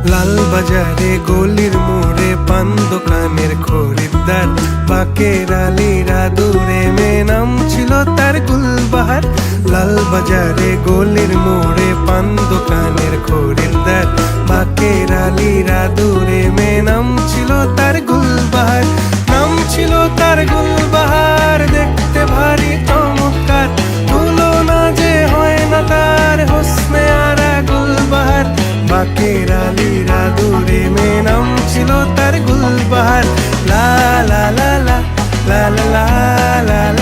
লাল বাজারে গলির মোড়ে পান দোকানের খরিদ্দার, বাকের আলীরা দূরে মে নাম ছিল তার গুলবাহার। লাল বাজারে গলির মোড়ে পান দোকানের খরিদ্দার, বাকের আলীরা দূরে মে নাম ছিল তার গুলবাহার। নাম ছিল তার গুলবাহার, দেখতে ভারী চমৎকার, তুলনা যে হয় না তার হোসনে আরা গুলবাহার। বাকের আলীরা দূরে মে নাম ছিল তার গুলবাহার। লা লা লা লা লা লা লা লা।